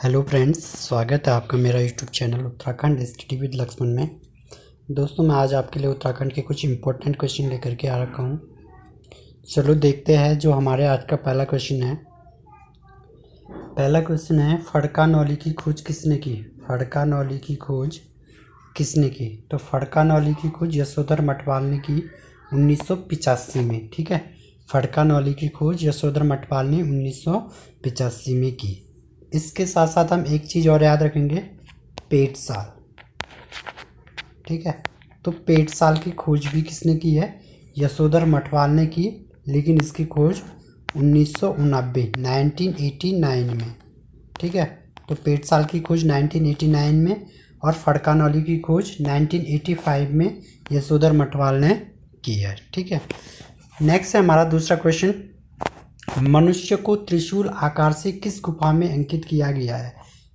Hello friends, स्वागत है आपका मेरा YouTube channel Uttarakhand study with Lakshman में। दोस्तों, मैं आज आपके लिए उत्तराखंड के कुछ इंपॉर्टेंट क्वेश्चन लेकर के आ रखा हूँ। चलो देखते हैं जो हमारे आज का पहला क्वेश्चन है। पहला क्वेश्चन है, फड़का नौली की खोज किसने की? फड़का नौली की खोज किसने की? तो फड़का नौली की खोज यशोधर मटवाल ने की 1985 में। ठीक है, फड़का नौली की खोज यशोधर मटवाल ने 1985 में की। इसके साथ साथ हम एक चीज़ और याद रखेंगे, पेट साल। ठीक है, तो पेट साल की खोज भी किसने की है? यशोधर मटवाल ने की, लेकिन इसकी खोज 1989 में। ठीक है, तो पेट साल की खोज 1989 में और फड़का नौली की खोज 1985 में यशोधर मटवाल ने की है। ठीक है, नेक्स्ट है हमारा दूसरा क्वेश्चन। मनुष्य को त्रिशूल आकार से किस गुफा में अंकित किया गया है?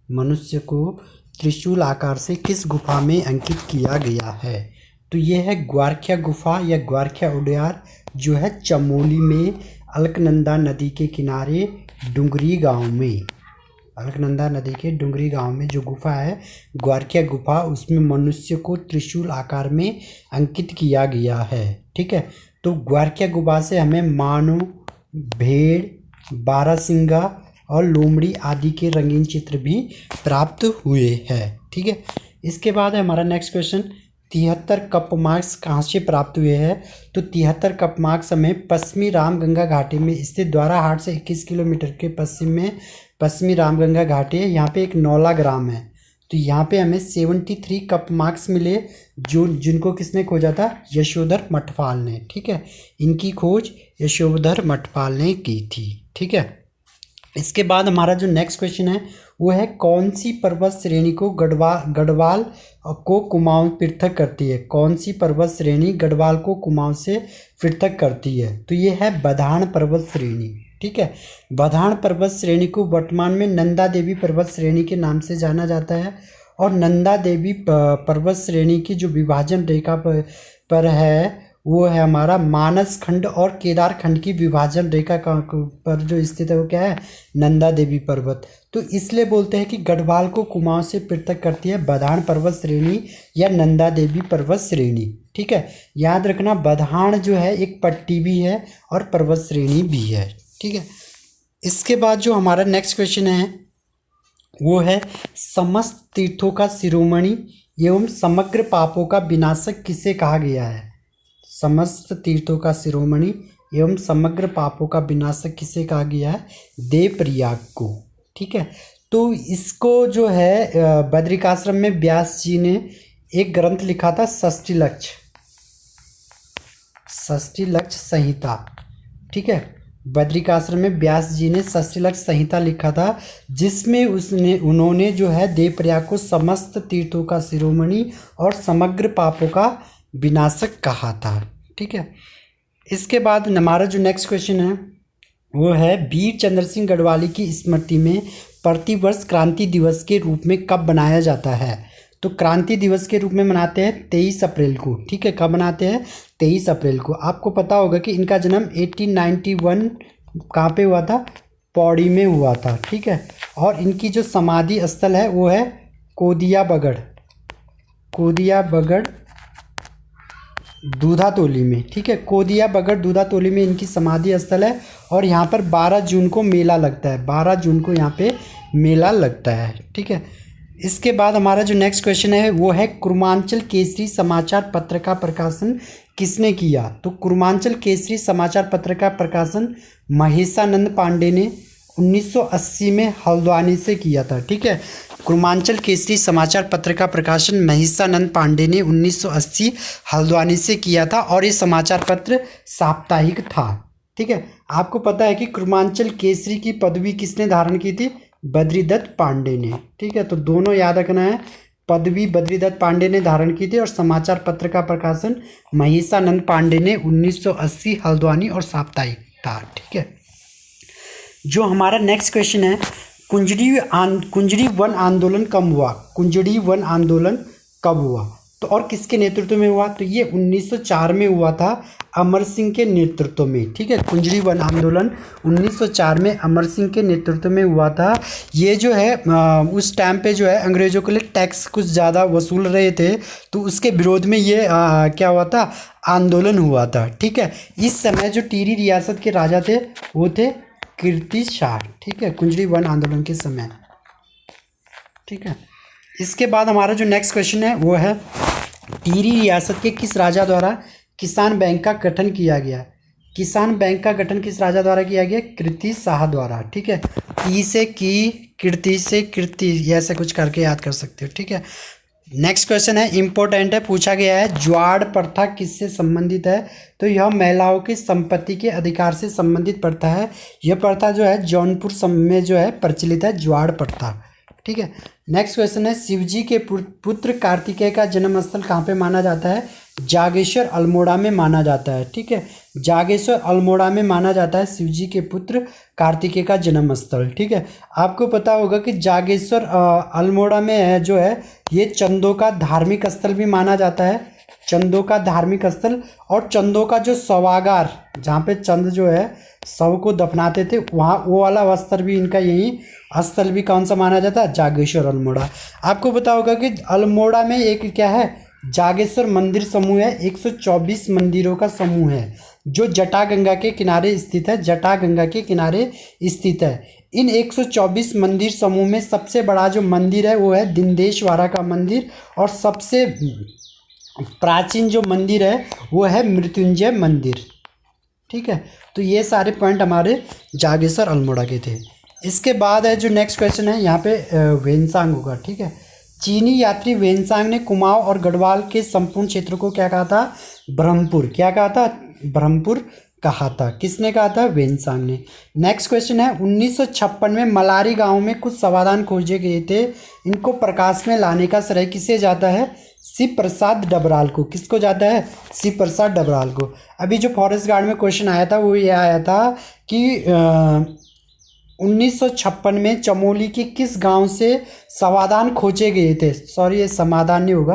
मनुष्य को त्रिशूल आकार से किस गुफा में अंकित किया गया है? तो ये है ग्वारख्या गुफा या ग्वारख्या उद्यान, जो है चमोली में अलकनंदा नदी के किनारे डुंगरी गांव में। अलकनंदा नदी के डुंगरी गांव में जो गुफा है ग्वारख्या गुफा, उसमें मनुष्य को त्रिशूल आकार में अंकित किया गया है। ठीक है, तो ग्वारख्या गुफा से हमें मानव, भेड़, बारहसिंगा और लोमड़ी आदि के रंगीन चित्र भी प्राप्त हुए हैं। ठीक है, इसके बाद है हमारा नेक्स्ट क्वेश्चन, 73 कप मार्क्स कहाँ से प्राप्त हुए हैं? तो 73 कप मार्क्स हमें पश्चिमी रामगंगा घाटी में स्थित द्वाराहाट से 21 किलोमीटर के पश्चिम में पश्चिमी रामगंगा घाटी है। यहाँ पे एक नौला ग्राम है, तो यहाँ पे हमें 73 कप मार्क्स मिले, जिनको किसने खोजा था? यशोधर मटवाल ने। ठीक है, इनकी खोज यशोधर मटवाल ने की थी। ठीक है, इसके बाद हमारा जो नेक्स्ट क्वेश्चन है वो है, कौन सी पर्वत श्रेणी को गढ़वाल को कुमाऊं पृथक करती है? कौन सी पर्वत श्रेणी गढ़वाल को कुमाऊं से पृथक करती है? तो ये है बधान पर्वत श्रेणी। ठीक है, बधान पर्वत श्रेणी को वर्तमान में नंदा देवी पर्वत श्रेणी के नाम से जाना जाता है। और नंदा देवी पर्वत श्रेणी की जो विभाजन रेखा पर है वो है हमारा मानस खंड और केदार खंड की विभाजन रेखा पर जो स्थित है वो क्या है? नंदा देवी पर्वत। तो इसलिए बोलते हैं कि गढ़वाल को कुमाऊं से पृथक करती है बधान पर्वत श्रेणी या नंदा देवी पर्वत श्रेणी। ठीक है, याद रखना, बधान जो है एक पट्टी भी है और पर्वत श्रेणी भी है। ठीक है, इसके बाद जो हमारा नेक्स्ट क्वेश्चन है वो है, समस्त तीर्थों का शिरोमणि एवं समग्र पापों का विनाशक किसे कहा गया है? समस्त तीर्थों का शिरोमणि एवं समग्र पापों का विनाशक किसे कहा गया है? देवप्रयाग को। ठीक है, तो इसको जो है बद्रिकाश्रम में व्यास जी ने एक ग्रंथ लिखा था, षष्टिलक्ष्य संहिता। ठीक है, बद्रिकाश्रम में व्यास जी ने षष्टिलक्ष्य संहिता लिखा था, जिसमें उन्होंने जो है देवप्रयाग को समस्त तीर्थों का शिरोमणि और समग्र पापों का विनाशक कहा था। ठीक है, इसके बाद हमारा जो नेक्स्ट क्वेश्चन है वो है, वीर चंद्र सिंह गढ़वाली की स्मृति में प्रतिवर्ष क्रांति दिवस के रूप में कब मनाया जाता है? तो क्रांति दिवस के रूप में मनाते हैं 23 अप्रैल को। ठीक है, कब मनाते हैं? 23 अप्रैल को। आपको पता होगा कि इनका जन्म 1891 कहाँ पे हुआ था? पौड़ी में हुआ था। ठीक है, और इनकी जो समाधि स्थल है वो है कोदिया बगड़ दूधातोली में। ठीक है, कोदिया बगड़ दूधातोली में इनकी समाधि स्थल है और यहाँ पर 12 जून को मेला लगता है। 12 जून को यहाँ पे मेला लगता है। ठीक है, इसके बाद हमारा जो नेक्स्ट क्वेश्चन है वो है, कुर्मांचल केसरी समाचार पत्र का प्रकाशन किसने किया? तो कुर्मांचल केसरी समाचार पत्र का प्रकाशन महेशानंद पांडे ने 1980 में हल्द्वानी से किया था। ठीक है, कुर्मांचल केसरी समाचार पत्र का प्रकाशन महेशानंद पांडे ने 1980 हल्द्वानी से किया था और ये समाचार पत्र साप्ताहिक था। ठीक है, आपको पता है कि कुर्मांचल केसरी की पदवी किसने धारण की थी? बद्रीदत्त पांडे ने। ठीक है, तो दोनों याद रखना है, पदवी बद्रीदत्त पांडे ने धारण की थी और समाचार पत्र का प्रकाशन महेशानंद पांडे ने 1980 हल्द्वानी और साप्ताहिक था। ठीक है, जो हमारा नेक्स्ट क्वेश्चन है, कुंजड़ी वन आंदोलन कब हुआ? कुंजड़ी वन आंदोलन कब हुआ? तो और किसके नेतृत्व में हुआ? तो ये 1904 में हुआ था, अमर सिंह के नेतृत्व में, ठीक है। कुंजड़ी वन आंदोलन 1904 में अमर सिंह के नेतृत्व में हुआ था। ये जो है उस टाइम पे जो है अंग्रेज़ों के लिए टैक्स कुछ ज़्यादा वसूल रहे थे, तो उसके विरोध में ये क्या हुआ था, आंदोलन हुआ था, ठीक है। इस समय जो टिहरी रियासत के राजा थे वो थे कीर्ति शाह, ठीक है, कुंजड़ी वन आंदोलन के समय, ठीक है। इसके बाद हमारा जो नेक्स्ट क्वेश्चन है वो है टिहरी रियासत के किस राजा द्वारा किसान बैंक का गठन किया गया। किसान बैंक का गठन किस राजा द्वारा किया गया, कीर्ति शाह द्वारा, ठीक है। की से की, कीर्ति से कीर्ति, ऐसे कुछ करके याद कर सकते हो, ठीक है। नेक्स्ट क्वेश्चन है, इंपॉर्टेंट है, पूछा गया है, ज्वाड़ प्रथा किससे संबंधित है। तो यह महिलाओं की संपत्ति के अधिकार से संबंधित प्रथा है। यह प्रथा जो है जौनपुर में जो है प्रचलित है, ज्वाड़ प्रथा, ठीक है। नेक्स्ट क्वेश्चन है, शिवजी के पुत्र कार्तिकेय का जन्म स्थल कहाँ पे माना जाता है। जागेश्वर अल्मोड़ा में माना जाता है, ठीक है। जागेश्वर अल्मोड़ा में माना जाता है शिवजी के पुत्र कार्तिकेय का जन्म स्थल, ठीक है। आपको पता होगा कि जागेश्वर अल्मोड़ा में है जो है ये चंदों का धार्मिक स्थल भी माना जाता है, चंदों का धार्मिक स्थल। और चंदों का जो शवागार, जहाँ पे चंद जो है शव को दफनाते थे, वहाँ वो वाला स्थल भी इनका यही स्थल भी कौन सा माना जाता है, जागेश्वर अल्मोड़ा। आपको पता होगा कि अल्मोड़ा में एक क्या है, जागेश्वर मंदिर समूह है, 124 मंदिरों का समूह है जो जटागंगा के किनारे स्थित है, जटागंगा के किनारे स्थित है। इन 124 मंदिर समूह में सबसे बड़ा जो मंदिर है वो है दिनदेश्वरा का मंदिर, और सबसे प्राचीन जो मंदिर है वो है मृत्युंजय मंदिर, ठीक है। तो ये सारे पॉइंट हमारे जागेश्वर अल्मोड़ा के थे। इसके बाद है जो नेक्स्ट क्वेश्चन है, यहाँ पे वेनसांग होगा, ठीक है। चीनी यात्री वेनसांग ने कुमाऊं और गढ़वाल के संपूर्ण क्षेत्र को क्या कहा था, ब्रह्मपुर, क्या कहा था, ब्रह्मपुर कहा था। किसने कहा था, वेनसांग ने। नेक्स्ट क्वेश्चन है, 1956 में मलारी गांव में कुछ समाधान खोजे गए थे, इनको प्रकाश में लाने का श्रेय किसे जाता है, शिव प्रसाद डबराल को। किसको जाता है, शिव प्रसाद डबराल को। अभी जो फॉरेस्ट गार्ड में क्वेश्चन आया था वो ये आया था कि 1956 में चमोली के किस गांव से समाधान खोजे गए थे। सॉरी, ये समाधान नहीं होगा,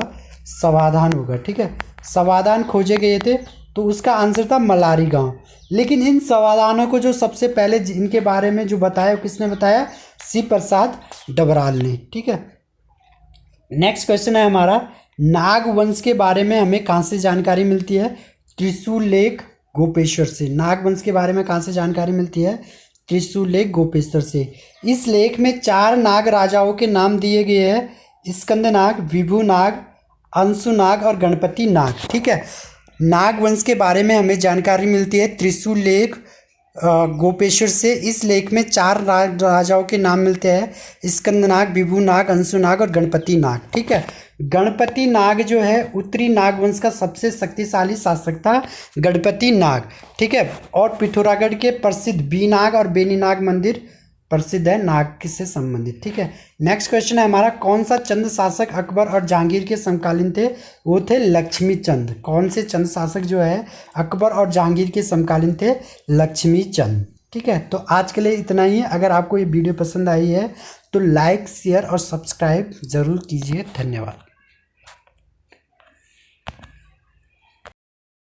समाधान होगा, ठीक है। समाधान खोजे गए थे, तो उसका आंसर था मलारी गांव। लेकिन इन समाधानों को जो सबसे पहले इनके बारे में जो बताया वो किसने बताया, शिव प्रसाद डबराल ने, ठीक है। नेक्स्ट क्वेश्चन है हमारा, नाग वंश के बारे में हमें कहाँ से जानकारी मिलती है, त्रिशूल लेख गोपेश्वर से। नाग वंश के बारे में कहाँ से जानकारी मिलती है, त्रिशूल लेख गोपेश्वर से। इस लेख में 4 नाग राजाओं के नाम दिए गए हैं, स्कंदनाग, विभु नाग, अंशु नाग और गणपति नाग, ठीक है। नाग वंश के बारे में हमें जानकारी मिलती है त्रिशूल लेख गोपेश्वर से। इस लेख में 4 राजाओं के नाम मिलते हैं, स्कंदनाग, विभु नाग, अंशु नाग और गणपति नाग, ठीक है। गणपति नाग जो है उत्तरी नागवंश का सबसे शक्तिशाली शासक था, गणपति नाग, ठीक है। और पिथौरागढ़ के प्रसिद्ध बीनाग और बेनीनाग मंदिर प्रसिद्ध है नाग से संबंधित, ठीक है। नेक्स्ट क्वेश्चन है हमारा, कौन सा चंद शासक अकबर और जहांगीर के समकालीन थे, वो थे लक्ष्मी चंद। कौन से चंद शासक जो है अकबर और जहांगीर के समकालीन थे, लक्ष्मी चंद, ठीक है। तो आज के लिए इतना ही है। अगर आपको ये वीडियो पसंद आई है तो लाइक, शेयर और सब्सक्राइब ज़रूर कीजिए। धन्यवाद।